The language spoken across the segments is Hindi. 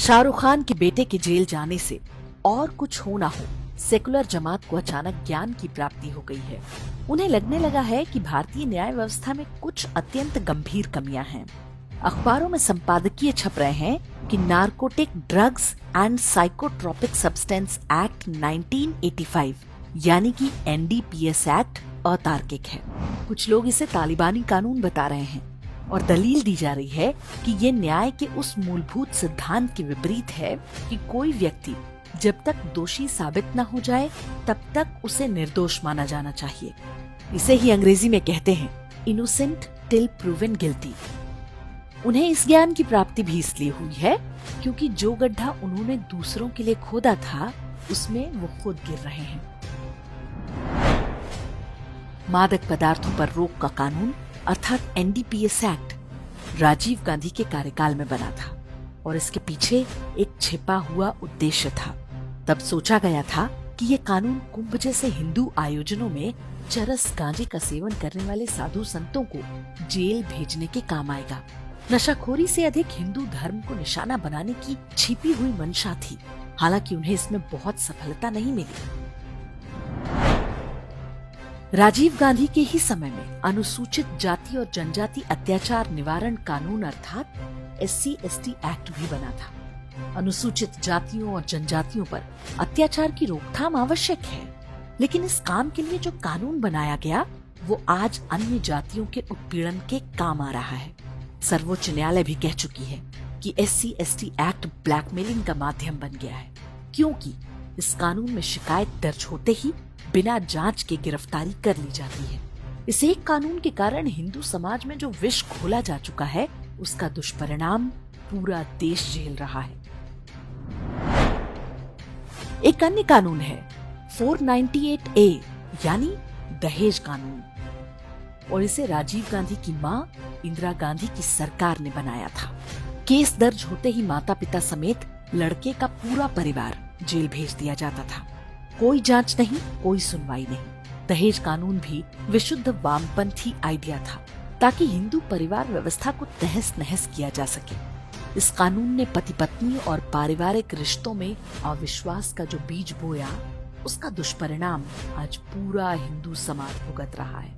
शाहरुख खान के बेटे के जेल जाने से और कुछ हो ना हो, सेकुलर जमात को अचानक ज्ञान की प्राप्ति हो गई है। उन्हें लगने लगा है कि भारतीय न्याय व्यवस्था में कुछ अत्यंत गंभीर कमियां हैं। अखबारों में संपादकीय छप रहे हैं कि narcotic drugs and psychotropic substance act 1985 यानी कि NDPS एक्ट अतार्किक है। कुछ लोग इसे तालिबानी कानून बता रहे हैं और दलील दी जा रही है कि ये न्याय के उस मूलभूत सिद्धांत के विपरीत है कि कोई व्यक्ति जब तक दोषी साबित न हो जाए तब तक उसे निर्दोष माना जाना चाहिए। इसे ही अंग्रेजी में कहते हैं इनोसेंट टिल प्रूवन गिल्टी। उन्हें इस ज्ञान की प्राप्ति भी इसलिए हुई है क्योंकि जो गड्ढा उन्होंने दूसरों के लिए खोदा था उसमें वो खुद गिर रहे हैं। मादक पदार्थों पर रोक का कानून अर्थात NDPS एक्ट राजीव गांधी के कार्यकाल में बना था और इसके पीछे एक छिपा हुआ उद्देश्य था। तब सोचा गया था कि ये कानून कुंभ जैसे हिंदू आयोजनों में चरस गांजे का सेवन करने वाले साधु संतों को जेल भेजने के काम आएगा। नशाखोरी से अधिक हिंदू धर्म को निशाना बनाने की छिपी हुई मंशा थी। हालांकि उन्हें इसमें बहुत सफलता नहीं मिली। राजीव गांधी के ही समय में अनुसूचित जाति और जनजाति अत्याचार निवारण कानून अर्थात SC/ST एक्ट भी बना था। अनुसूचित जातियों और जनजातियों पर अत्याचार की रोकथाम आवश्यक है, लेकिन इस काम के लिए जो कानून बनाया गया वो आज अन्य जातियों के उत्पीड़न के काम आ रहा है। सर्वोच्च न्यायालय भी कह चुकी है कि SC/ST एक्ट ब्लैकमेलिंग का माध्यम बन गया है, क्योंकि इस कानून में शिकायत दर्ज होते ही बिना जांच के गिरफ्तारी कर ली जाती है। इस एक कानून के कारण हिंदू समाज में जो विष घोला जा चुका है उसका दुष्परिणाम पूरा देश झेल रहा है। एक अन्य कानून है 498A यानी दहेज कानून, और इसे राजीव गांधी की मां इंदिरा गांधी की सरकार ने बनाया था। केस दर्ज होते ही माता पिता समेत लड़के का पूरा परिवार जेल भेज दिया जाता था। कोई जांच नहीं, कोई सुनवाई नहीं। दहेज कानून भी विशुद्ध वामपंथी आइडिया था ताकि हिंदू परिवार व्यवस्था को तहस नहस किया जा सके। इस कानून ने पति पत्नी और पारिवारिक रिश्तों में अविश्वास का जो बीज बोया उसका दुष्परिणाम आज पूरा हिंदू समाज भुगत रहा है।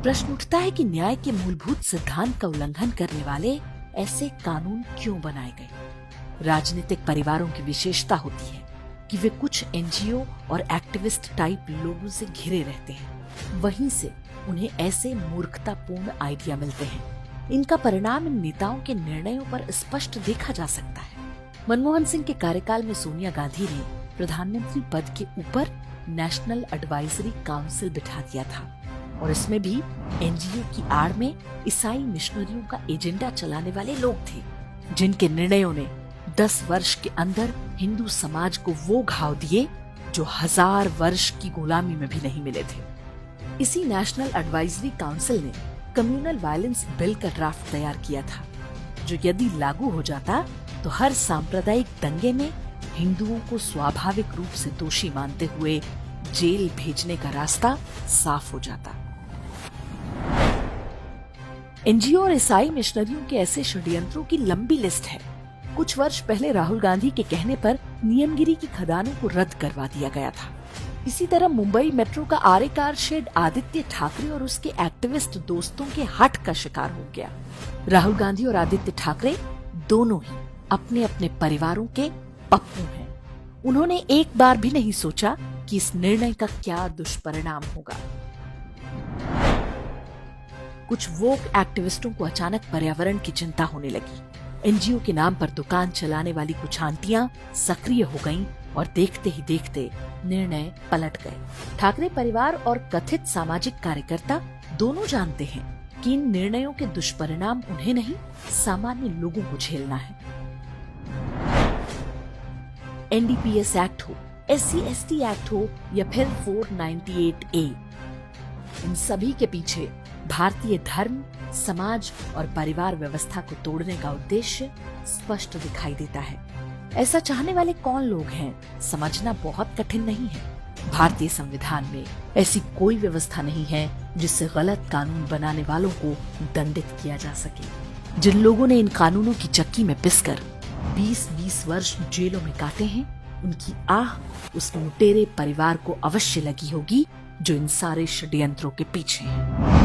प्रश्न उठता है कि न्याय के मूलभूत सिद्धांत का उल्लंघन करने वाले ऐसे कानून क्यों बनाए गए। राजनीतिक परिवारों की विशेषता होती है कि वे कुछ NGO और एक्टिविस्ट टाइप लोगों से घिरे रहते हैं। वहीं से उन्हें ऐसे मूर्खतापूर्ण आइडिया मिलते हैं। इनका परिणाम इन नेताओं के निर्णयों पर स्पष्ट देखा जा सकता है। मनमोहन सिंह के कार्यकाल में सोनिया गांधी ने प्रधानमंत्री पद के ऊपर नेशनल एडवाइजरी काउंसिल बिठा दिया था और इसमें भी NGO की आड़ में ईसाई मिशनरियों का एजेंडा चलाने वाले लोग थे, जिनके निर्णयों ने 10 वर्ष के अंदर हिंदू समाज को वो घाव दिए जो 1000 वर्ष की गुलामी में भी नहीं मिले थे। इसी नेशनल एडवाइजरी काउंसिल ने कम्युनल वायलेंस बिल का ड्राफ्ट तैयार किया था, जो यदि लागू हो जाता तो हर सांप्रदायिक दंगे में हिंदुओं को स्वाभाविक रूप से दोषी मानते हुए जेल भेजने का रास्ता साफ हो जाता। NGO और ईसाई मिशनरियों के ऐसे षड्यंत्रों की लंबी लिस्ट है। कुछ वर्ष पहले राहुल गांधी के कहने पर नियमगिरी की खदानों को रद्द करवा दिया गया था। इसी तरह मुंबई मेट्रो का आरे कार शेड आदित्य ठाकरे और उसके एक्टिविस्ट दोस्तों के हट का शिकार हो गया। राहुल गांधी और आदित्य ठाकरे दोनों ही अपने अपने परिवारों के पप्पू हैं। उन्होंने एक बार भी नहीं सोचा कि इस निर्णय का क्या दुष्परिणाम होगा। कुछ वोक एक्टिविस्टों को अचानक पर्यावरण की चिंता होने लगी। NGO के नाम पर दुकान चलाने वाली कुछ आंटियां सक्रिय हो गईं और देखते ही देखते निर्णय पलट गए। ठाकरे परिवार और कथित सामाजिक कार्यकर्ता दोनों जानते हैं कि इन निर्णयों के दुष्परिणाम उन्हें नहीं, सामान्य लोगों को झेलना है। NDPS एक्ट हो, SC/ST एक्ट हो या फिर 498A, इन सभी के पीछे भारतीय धर्म, समाज और परिवार व्यवस्था को तोड़ने का उद्देश्य स्पष्ट दिखाई देता है। ऐसा चाहने वाले कौन लोग हैं, समझना बहुत कठिन नहीं है। भारतीय संविधान में ऐसी कोई व्यवस्था नहीं है जिससे गलत कानून बनाने वालों को दंडित किया जा सके। जिन लोगों ने इन कानूनों की चक्की में पिसकर 20-20 वर्ष जेलों में काटे हैं, उनकी आह उस लुटेरे परिवार को अवश्य लगी होगी जो इन सारे षड्यंत्रों के पीछे है।